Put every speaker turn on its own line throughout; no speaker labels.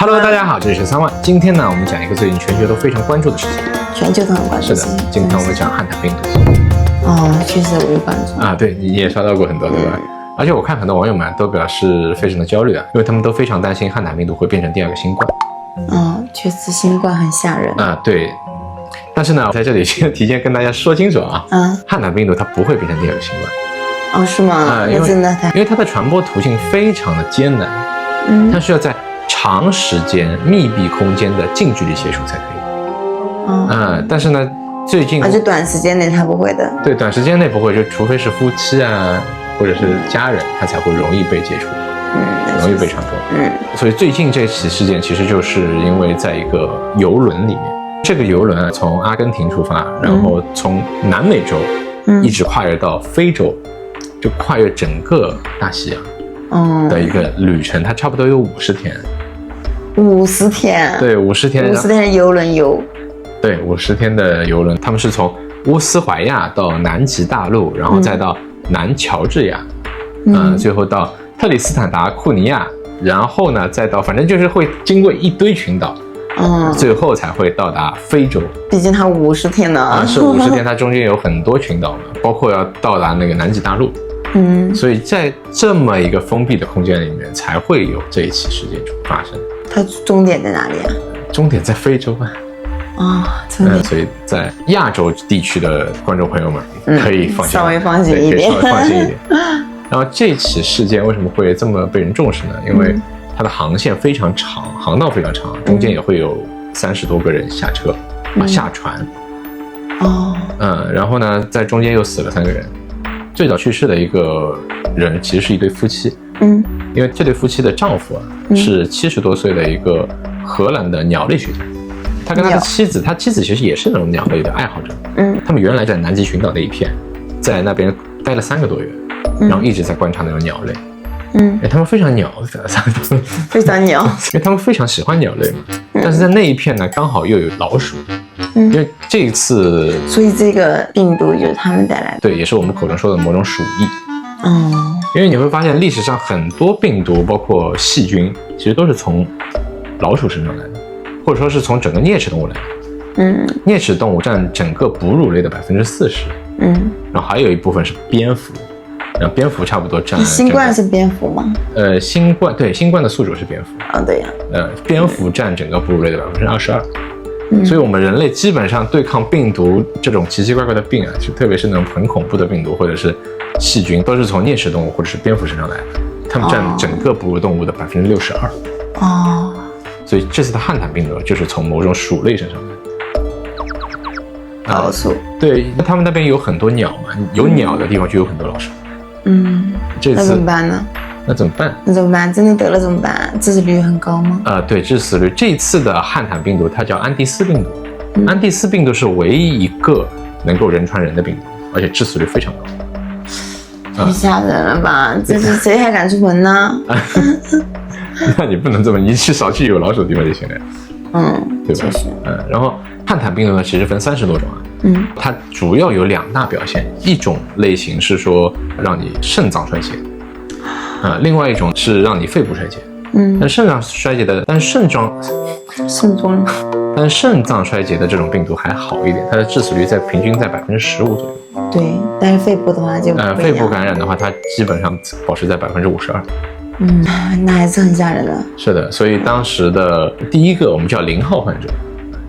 Hello， 大家好，这里是3万。今天呢，我们讲一个最近全球都非常关注的事情。
全球都很关注。
是的，今天我们讲汉坦病毒。
哦，确实我有关注
啊，对，你也刷到过很多，对吧？而且我看很多网友们都表示非常的焦虑啊，因为他们都非常担心汉坦病毒会变成第二个新冠。
确实新冠很吓人
啊，对。但是呢，我在这里先提前跟大家说清楚啊，汉坦病毒它不会变成第二个新冠。
哦，是吗？
因为它的传播途径非常的艰难，它需要在长时间密闭空间的近距离接触才可以。但是呢，最近
就短时间内它不会的。
对，短时间内不会，就除非是夫妻啊，或者是家人，他才会容易被接触，容易被传播。所以最近这起事件其实就是因为在一个邮轮里面，这个邮轮啊从阿根廷出发，然后从南美洲一直跨越到非洲，就跨越整个大西洋的一个旅程，它差不多有50天。
50天？
对，50天。
50天邮轮游。
对，50天的邮轮，他们是从乌斯怀亚到南极大陆，然后再到南乔治亚，最后到特里斯坦达库尼亚，然后呢再到，反正就是会经过一堆群岛，最后才会到达非洲。
毕竟它50天呢。
是50天，它中间有很多群岛嘛，包括要到达那个南极大陆。所以在这么一个封闭的空间里面，才会有这一起事件发生。
它终点在哪里啊？
终点在非洲啊。所以在亚洲地区的观众朋友们可以放心，
稍微放心一点，
稍微放心一点。然后这起事件为什么会这么被人重视呢？因为它的航线非常长，航道非常长，中间也会有30多个人下车下船。然后呢，在中间又死了3个人。最早去世的一个人其实是一对夫妻。因为这对夫妻的丈夫是70多岁的一个荷兰的鸟类学家。他跟他的妻子，他妻子其实也是那种鸟类的爱好者。他们原来在南极群岛那一片，在那边待了3个多月，然后一直在观察那种鸟类。他们非常鸟，
非常鸟，
因为他们非常喜欢鸟类嘛。但是在那一片呢，刚好又有老鼠。因为这一次，
所以这个病毒就是他们带来的。
对，也是我们口中说的某种鼠疫。因为你会发现历史上很多病毒，包括细菌，其实都是从老鼠身上来的，或者说是从整个啮齿动物来的。啮齿动物占整个哺乳类的40%。然后还有一部分是蝙蝠，然后蝙蝠差不多占。
新冠是蝙蝠吗？
新冠的宿主是蝙蝠。
对呀。
蝙蝠占整个哺乳类的22%。所以我们人类基本上对抗病毒这种奇奇怪怪的病啊，特别是那种很恐怖的病毒或者是细菌，都是从啮齿动物或者是蝙蝠身上来的，它们占整个哺乳动物的62%。所以这次的汉坦病毒就是从某种鼠类身上来的。
老鼠。
对，他们那边有很多鸟嘛，有鸟的地方就有很多老鼠。这次
那怎么办呢？
那怎么办？
真的得了怎么办？致死率很高吗？
对，致死率。这次的汉坦病毒它叫安第斯病毒。安第斯病毒是唯一一个能够人传人的病毒，而且致死率非常高。
太吓人了吧！这是谁还敢出门呢？
那你不能这么，你去少去有老鼠的地方就行了。对吧？然后汉坦病毒呢，其实分30多种它主要有2大表现，一种类型是说让你肾脏衰竭。另外一种是让你肺部衰竭。但肾脏衰竭的，但肾脏衰竭的这种病毒还好一点，它的致死率平均在15%左右。
对，但是肺部的话就
肺部感染的话，它基本上保持在52%。
那还是很吓人的。
是的，所以当时的第一个我们叫0号患者，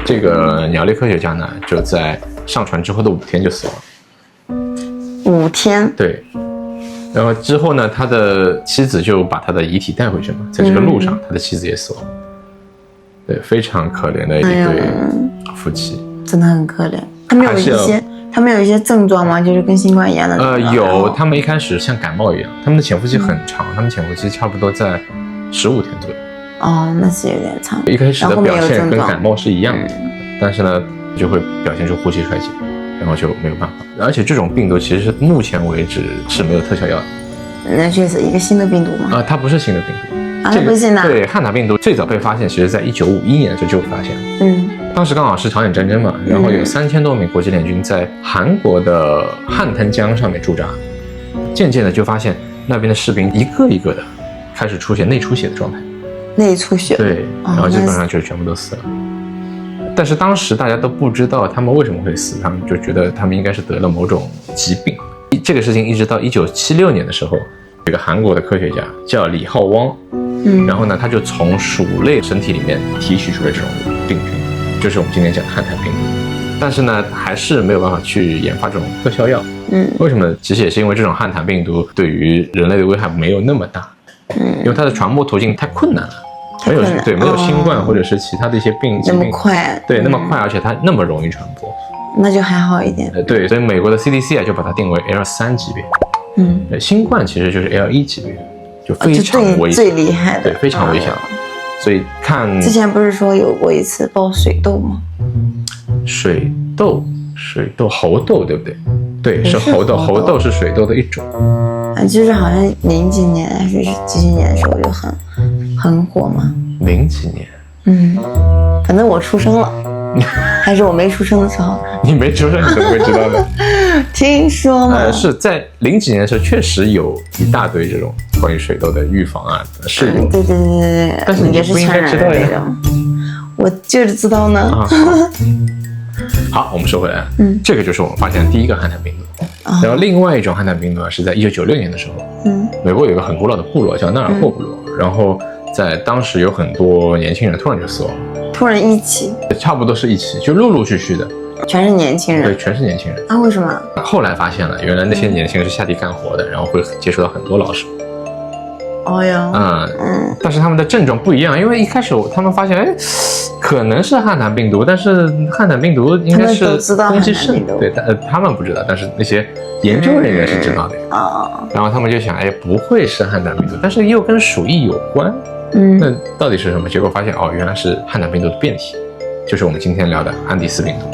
这个鸟类科学家呢就在上船之后的5天就死了。
5天？
对。然后之后呢，他的妻子就把他的遗体带回去嘛，在这个路上，他的妻子也死了。对，非常可怜的一对夫妻。
真的很可怜。他们有一些症状吗？就是跟新冠一样的？
有，他们一开始像感冒一样，他们的潜伏期很长，他们潜伏期差不多在15天左右。
那是有点长。
一开始的表现跟感冒是一样的，但是呢，就会表现出呼吸衰竭。然后就没有办法，而且这种病毒其实是目前为止是没有特效药的。
那确实一个新的病毒吗？
它不是新的病毒。
它不是新的。
对，汉坦病毒最早被发现，其实在1951年就发现了。当时刚好是朝鲜战争嘛，然后有3000多名国际联军在韩国的汉腾江上面驻扎，渐渐的就发现那边的士兵一个一个的开始出现内出血的状态。
内出血。
对，然后基本上就全部都死了。但是当时大家都不知道他们为什么会死，他们就觉得他们应该是得了某种疾病。这个事情一直到1976年的时候，有个韩国的科学家叫李浩汪，然后呢，他就从鼠类身体里面提取出了这种病菌，就是我们今天讲的汉坦病毒。但是呢，还是没有办法去研发这种特效药。为什么？其实也是因为这种汉坦病毒对于人类的危害没有那么大，因为它的传播途径太困难了。没有新冠或者是其他的一些疾病
那么快，
对，那么快，而且它那么容易传播，
那就还好一点。
对，所以美国的 CDC 就把它定为 L3级别。新冠其实就是 L1级别，就非常危险，
最厉害的，
对，非常危险。所以看
之前不是说有过一次爆水痘吗？
水痘，猴痘，对不对？对，是猴痘，猴痘是水痘的一种。
就是好像00几年还是几几年的时候就很火嘛。
00几年？
反正我出生了，还是我没出生的时候。
你没出生，你怎么会知道呢？
听说嘛。
是在00几年的时候，确实有一大堆这种关于水痘的预防啊，是有。
对。
但是你不应该知道呀。
我就是知道呢。
好，我们说回来，这个就是我们发现的第一个汉坦病毒。然后另外一种汉坦病毒是在1996年的时候，美国有一个很古老的部落叫纳尔霍部落，然后在当时有很多年轻人突然就死亡，
突然一起，
差不多是一起，就陆陆续续的，
全是年轻人，
对，全是年轻人。
为什么？
后来发现了，原来那些年轻人是下地干活的，然后会接触到很多老鼠。但是他们的症状不一样，因为一开始他们发现，可能是汉坦病毒，但是汉坦病毒应该是攻击肾，对，他们不知道，但是那些研究人员是知道的。然后他们就想，不会是汉坦病毒，但是又跟鼠疫有关，那到底是什么？结果发现，原来是汉坦病毒的变体，就是我们今天聊的安第斯病毒。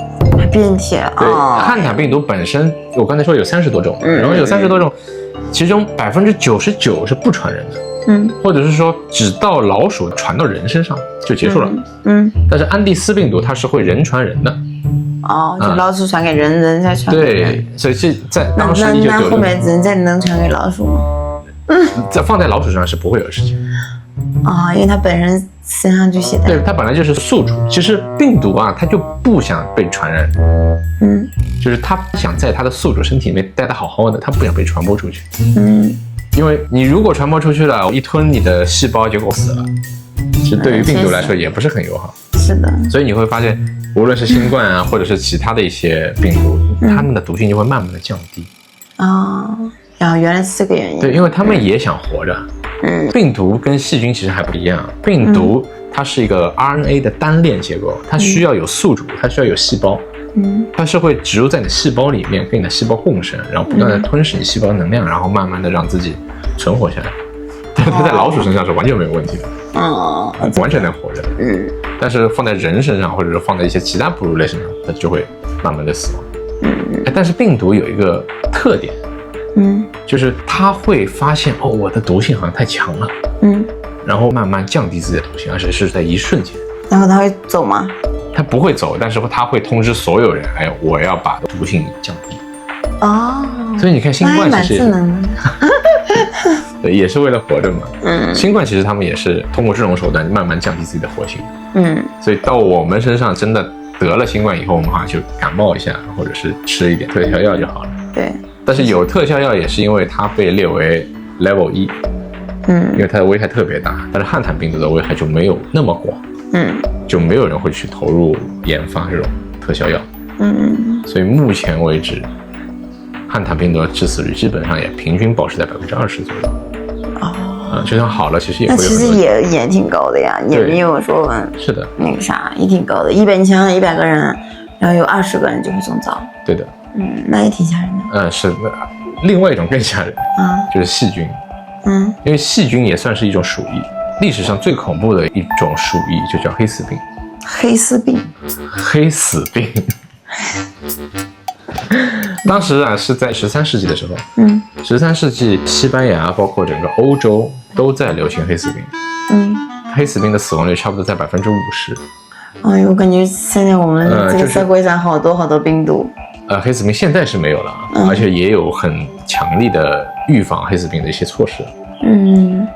变体了。
对，汉坦病毒本身，我刚才说有30多种，然后有30多种，其中99%是不传人的。或者是说只到老鼠传到人身上就结束了。但是安第斯病毒它是会人传人的。
就老鼠传给人，人再传给人。
对，所以是在当时1996
那后面人再能传给老鼠吗？
放在老鼠身上是不会有事情。
因为它本身身上就携带。
对，它本来就是宿主。其实病毒它就不想被传染。就是它想在它的宿主身体里面待得好好的，它不想被传播出去。因为你如果传播出去了，一吞你的细胞结果死了，其实对于病毒来说也不是很友好。
是的。
所以你会发现，无论是新冠或者是其他的一些病毒，它们的毒性就会慢慢的降低。
然后原来是这个原因。
对，因为它们也想活着。病毒跟细菌其实还不一样，病毒它是一个 RNA 的单链结构，它需要有宿主，它需要有细胞。它是会植入在你的细胞里面，跟你的细胞共生，然后不断的吞噬你细胞能量，然后慢慢的让自己存活下来。但它在老鼠身上是完全没有问题的，完全能活着。但是放在人身上，或者是放在一些其他哺乳类身上，它就会慢慢的死亡。但是病毒有一个特点，就是它会发现我的毒性好像太强了，然后慢慢降低自己的毒性，而且是在一瞬间。
然后它会走吗？
它不会走，但是它会通知所有人，我要把毒性降低。所以你看新冠其实也是，对，也是为了活着嘛。新冠其实他们也是通过这种手段慢慢降低自己的活性。所以到我们身上真的得了新冠以后，我们好像就感冒一下，或者是吃一点特效药就好了。
对。
但是有特效药也是因为它被列为 Level 1，因为它的危害特别大。但是汉坦病毒的危害就没有那么广。就没有人会去投入研发这种特效药。所以目前为止，汉坦病毒的致死率基本上也平均保持在20%左右。就算好了，其实也会有。
那其实也挺高的呀，也没有说
是的，
那个啥也挺高的。你想100个人，然后有20个人就会中招。
对的。
那也挺吓人的。
是的。另外一种更吓人，就是细菌。因为细菌也算是一种鼠疫。历史上最恐怖的一种鼠疫就叫黑死病。
黑死病。
当时是在13世纪的时候。13世纪西班牙包括整个欧洲都在流行黑死病。黑死病的死亡率差不多在50%。
我感觉现在我们这个社会上好多病毒。
黑死病现在是没有了，而且也有很强力的预防黑死病的一些措施。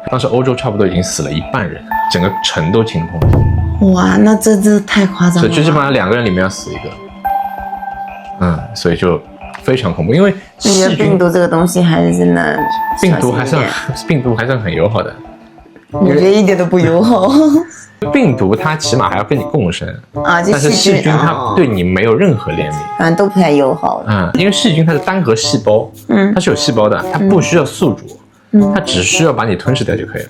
当时欧洲差不多已经死了一半人，整个城都清空了。
哇，那这太夸张了。
所以就基本上2个人里面要死一个。所以就非常恐怖，因为
我觉得病毒这个东西还是真的，
病毒还算很友好的。
我觉得一点都不友好。
病毒它起码还要跟你共生
啊，
但是细菌它对你没有任何怜悯，
反正都不太友好。
因为细菌它是单核细胞，它是有细胞的，它不需要宿主，它只需要把你吞噬掉就可以了。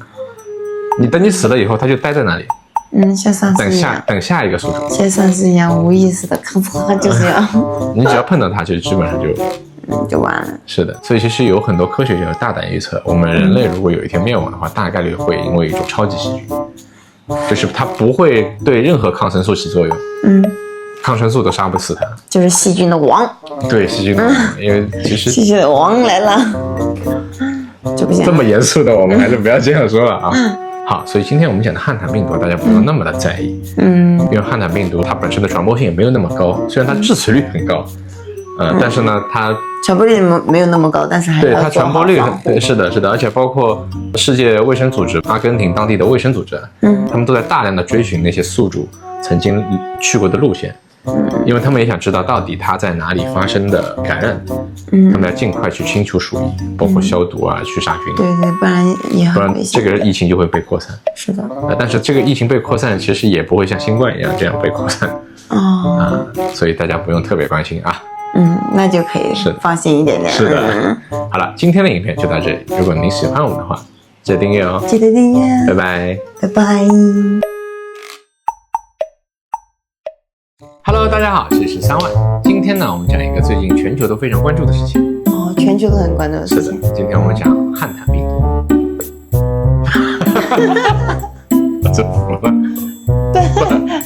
等你死了以后，它就待在那里，
像丧尸一样，
等下一个宿主，
像丧尸一样无意识的，咔就是这样。
你只要碰到它，就基本上
就完了。
是的，所以其实有很多科学家大胆预测，我们人类如果有一天灭亡的话，大概率会因为一种超级细菌。就是它不会对任何抗生素起作用，抗生素都杀不死它，
就是细菌的王。
对，细菌的王，因为其实
细菌的王来了，就不行。
这么严肃的，我们还是不要这样说了啊。好，所以今天我们讲的汉坦病毒，大家不用那么的在意，因为汉坦病毒它本身的传播性也没有那么高，虽然它致死率很高，但是呢，它
传播率没有那么高，但是还
对它传播率是的，而且包括世界卫生组织、阿根廷当地的卫生组织，他们都在大量的追寻那些宿主曾经去过的路线，因为他们也想知道到底它在哪里发生的感染，他们要尽快去清除鼠疫，包括消毒啊、去杀菌，
对，不然也很危险，
这个疫情就会被扩散。
是的，
但是这个疫情被扩散，其实也不会像新冠一样这样被扩散所以大家不用特别关心啊。
那就可以放心一点点。
是的，好了，今天的影片就到这里。如果您喜欢我们的话，记得订阅哦。
记得订阅。
拜拜。
拜拜。
Hello， 大家好，这里是3万。今天呢，我们讲一个最近全球都非常关注的事情。
全球都很关注的事情。
是的，今天我们讲汉坦病毒。我这服了。对。